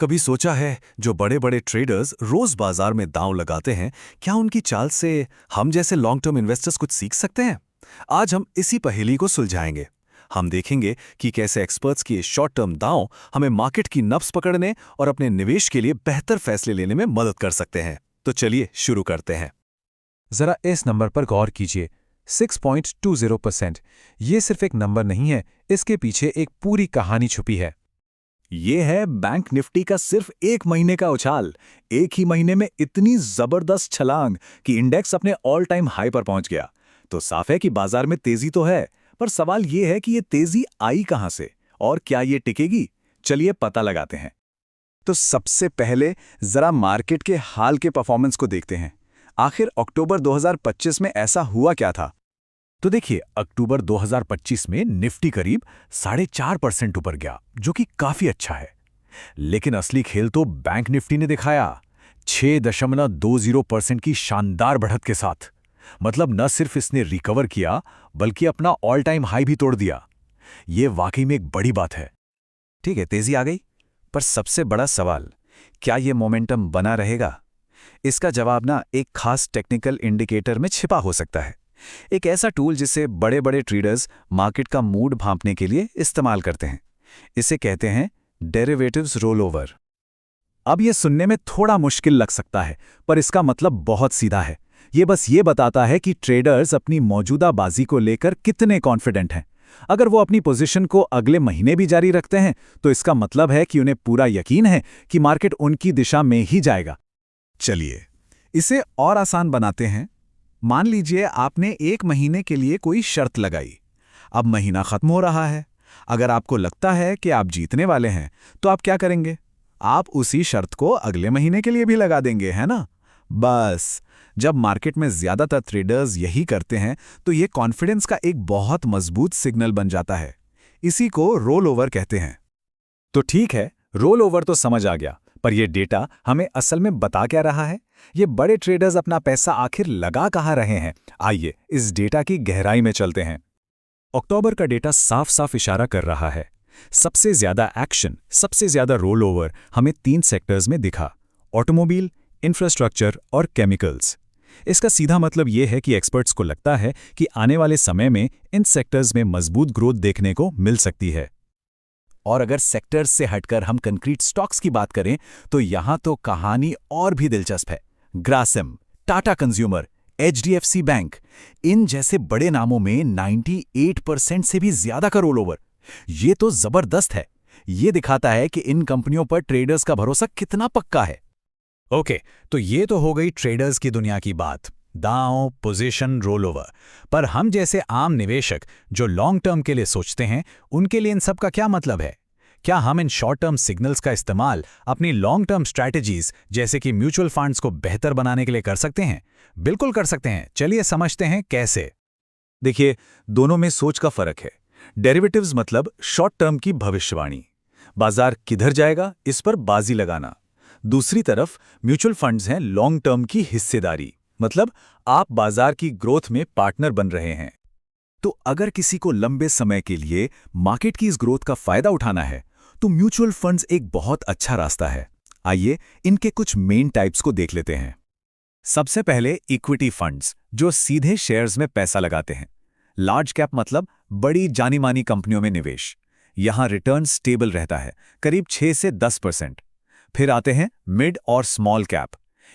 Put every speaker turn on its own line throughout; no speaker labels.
कभी सोचा है जो बड़े बड़े ट्रेडर्स रोज बाजार में दांव लगाते हैं, क्या उनकी चाल से हम जैसे लॉन्ग टर्म इन्वेस्टर्स कुछ सीख सकते हैं? आज हम इसी पहेली को सुलझाएंगे। हम देखेंगे कि कैसे एक्सपर्ट्स की शॉर्ट टर्म दांव हमें मार्केट की नब्ज पकड़ने और अपने निवेश के लिए बेहतर फैसले लेने में मदद कर सकते हैं। तो चलिए शुरू करते हैं।
जरा इस नंबर पर गौर कीजिए, 6.20%। ये सिर्फ एक नंबर नहीं है, इसके पीछे एक पूरी कहानी छुपी है।
ये है बैंक निफ्टी का सिर्फ एक महीने का उछाल। एक ही महीने में इतनी जबरदस्त छलांग कि इंडेक्स अपने ऑल टाइम हाई पर पहुंच गया। तो साफ है कि बाजार में तेजी तो है, पर सवाल ये है कि ये तेजी आई कहां से और क्या ये टिकेगी? चलिए पता लगाते हैं।
तो सबसे पहले जरा मार्केट के हाल के परफॉर्मेंस को देखते हैं। आखिर अक्टूबर 2025 में ऐसा हुआ क्या था?
तो देखिए, अक्टूबर 2025 में निफ्टी करीब 4.5% ऊपर गया, जो कि काफी अच्छा है। लेकिन असली खेल तो बैंक निफ्टी ने दिखाया, 6.20% की शानदार बढ़त के साथ। मतलब न सिर्फ इसने रिकवर किया, बल्कि अपना ऑल टाइम हाई भी तोड़ दिया। ये वाकई में एक बड़ी बात है।
ठीक है, तेजी आ गई, पर सबसे बड़ा सवाल, क्या ये मोमेंटम बना रहेगा? इसका जवाब ना एक खास टेक्निकल इंडिकेटर में छिपा हो सकता है। एक ऐसा टूल जिसे बड़े बड़े ट्रेडर्स मार्केट का मूड भांपने के लिए इस्तेमाल करते हैं। इसे कहते हैं डेरिवेटिव्स रोलओवर। अब ये सुनने में थोड़ा मुश्किल लग सकता है, पर इसका मतलब बहुत सीधा है। ये बस ये बताता है कि ट्रेडर्स अपनी मौजूदा बाजी को लेकर कितने कॉन्फिडेंट हैं। अगर वो अपनी पोजीशन को अगले महीने भी जारी रखते हैं, तो इसका मतलब है कि उन्हें पूरा यकीन है कि मार्केट उनकी दिशा में ही जाएगा।
चलिए इसे और आसान बनाते हैं। मान लीजिए आपने एक महीने के लिए कोई शर्त लगाई। अब महीना खत्म हो रहा है। अगर आपको लगता है कि आप जीतने वाले हैं, तो आप क्या करेंगे? आप उसी शर्त को अगले महीने के लिए भी लगा देंगे, है ना? बस जब मार्केट में ज्यादातर ट्रेडर्स यही करते हैं, तो ये कॉन्फिडेंस का एक बहुत मजबूत सिग्नल बन जाता है। इसी को रोल ओवर कहते हैं।
तो ठीक है, रोल ओवर तो समझ आ गया, पर यह डेटा हमें असल में बता क्या रहा है? ये बड़े ट्रेडर्स अपना पैसा आखिर लगा कहाँ रहे हैं? आइए इस डेटा की गहराई में चलते हैं। अक्टूबर का डेटा साफ साफ इशारा कर रहा है। सबसे ज्यादा एक्शन, सबसे ज्यादा रोल ओवर हमें 3 सेक्टर्स में दिखा: ऑटोमोबाइल, इंफ्रास्ट्रक्चर और केमिकल्स। इसका सीधा मतलब यह है कि एक्सपर्ट्स को लगता है कि आने वाले समय में इन सेक्टर्स में मजबूत ग्रोथ देखने को मिल सकती है।
और अगर सेक्टर्स से हटकर हम कंक्रीट स्टॉक्स की बात करें, तो यहां तो कहानी और भी दिलचस्प है। Grasim, Tata consumer, HDFC bank, इन जैसे बड़े नामों में 98% से भी ज्यादा का रोल ओवर। ये तो जबरदस्त है। ये दिखाता है कि इन कंपनियों पर ट्रेडर्स का भरोसा कितना पक्का है।
ओके, तो ये तो हो गई ट्रेडर्स की दुनिया की बात, दांव, पोजीशन, रोल ओवर। पर हम जैसे आम निवेशक जो लॉन्ग टर्म के लिए सोचते हैं, उनके लिए इन सब का क्या मतलब है? क्या हम इन शॉर्ट टर्म सिग्नल्स का इस्तेमाल अपनी लॉन्ग टर्म स्ट्रैटेजीज जैसे कि म्यूचुअल फंड्स को बेहतर बनाने के लिए कर सकते हैं? बिल्कुल कर सकते हैं। चलिए समझते हैं कैसे।
देखिए, दोनों में सोच का फर्क है। डेरिवेटिव्स मतलब शॉर्ट टर्म की भविष्यवाणी, बाजार किधर जाएगा इस पर बाजी लगाना। दूसरी तरफ म्यूचुअल फंड्स हैं लॉन्ग टर्म की हिस्सेदारी, मतलब आप बाजार की ग्रोथ में पार्टनर बन रहे हैं। तो अगर किसी को लंबे समय के लिए मार्केट की इस ग्रोथ का फायदा उठाना है, तो म्यूचुअल फंड्स एक बहुत अच्छा रास्ता है। आइए इनके कुछ मेन टाइप्स को देख लेते हैं। सबसे पहले इक्विटी फंड्स, जो सीधे शेयर्स में पैसा लगाते हैं। लार्ज कैप मतलब बड़ी जानी मानी कंपनियों में निवेश। यहां रिटर्न स्टेबल रहता है, करीब 6 से 10%। फिर आते हैं मिड और स्मॉल कैप।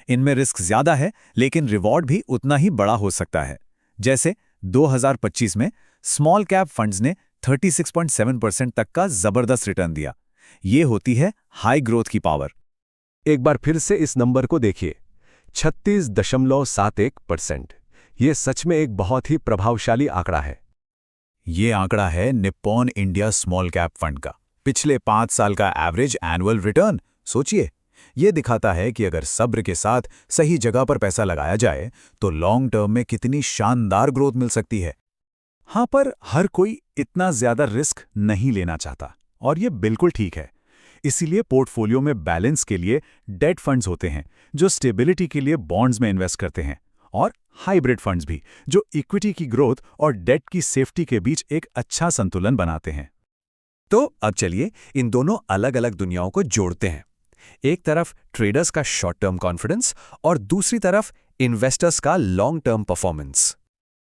इनमें रिस्क ज्यादा है, लेकिन रिवॉर्ड भी उतना ही बड़ा हो सकता है। जैसे 2025 में स्मॉल कैप फंड्स ने 36.7% तक का जबरदस्त रिटर्न दिया। ये होती है हाई ग्रोथ की पावर।
एक बार फिर से इस नंबर को देखिए, 36.71%। ये सच में एक बहुत ही प्रभावशाली आंकड़ा है।
ये आंकड़ा है Nippon India small cap fund का पिछले 5 साल का एवरेज एनुअल रिटर्न। सोचिए, ये दिखाता है कि अगर सब्र के साथ सही जगह पर पैसा लगाया जाए, तो लॉन्ग टर्म में कितनी शानदार ग्रोथ मिल सकती है।
हाँ, पर हर कोई इतना ज्यादा रिस्क नहीं लेना चाहता, और ये बिल्कुल ठीक है। इसीलिए पोर्टफोलियो में बैलेंस के लिए डेट फंड्स होते हैं, जो स्टेबिलिटी के लिए बॉन्ड्स में इन्वेस्ट करते हैं, और हाइब्रिड फंड्स भी, जो इक्विटी की ग्रोथ और डेट की सेफ्टी के बीच एक अच्छा संतुलन बनाते हैं।
तो अब चलिए इन दोनों अलग अलग दुनियाओं को जोड़ते हैं। एक तरफ ट्रेडर्स का शॉर्ट टर्म कॉन्फिडेंस और दूसरी तरफ इन्वेस्टर्स का लॉन्ग टर्म परफॉर्मेंस।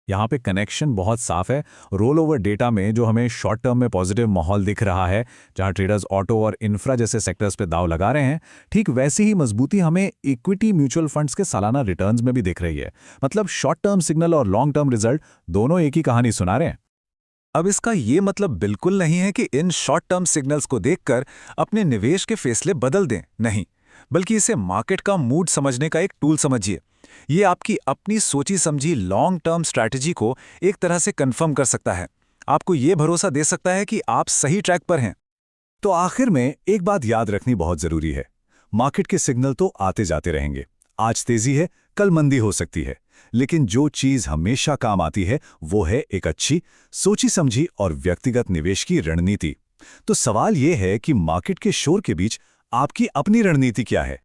यहाँ पे कनेक्शन बहुत साफ है। रोल ओवर डेटा में जो हमें शॉर्ट टर्म में पॉजिटिव माहौल दिख रहा है, जहाँ ट्रेडर्स ऑटो और इंफ्रा जैसे सेक्टर्स पे दाव लगा रहे हैं, ठीक वैसी ही मजबूती हमें इक्विटी म्यूचुअल फंड्स के सालाना रिटर्न्स में भी दिख रही है। मतलब शॉर्ट टर्म सिग्नल और लॉन्ग टर्म रिजल्ट दोनों एक ही कहानी सुना रहे हैं।
अब इसका ये मतलब बिल्कुल नहीं है कि इन शॉर्ट टर्म सिग्नल्स को देखकर अपने निवेश के फैसले बदल दें, नहीं, बल्कि इसे मार्केट का मूड समझने का एक टूल समझिए। ये आपकी अपनी सोची समझी लॉन्ग टर्म स्ट्रैटेजी को एक तरह से कंफर्म कर सकता है, आपको ये भरोसा दे सकता है कि आप सही ट्रैक पर हैं।
तो आखिर में एक बात याद रखनी बहुत जरूरी है, मार्केट के सिग्नल तो आते जाते रहेंगे। आज तेजी है, कल मंदी हो सकती है, लेकिन जो चीज हमेशा काम आती है वो है एक अच्छी, सोची समझी और व्यक्तिगत निवेश की रणनीति। तो सवाल ये है कि मार्केट के शोर के बीच आपकी अपनी रणनीति क्या है?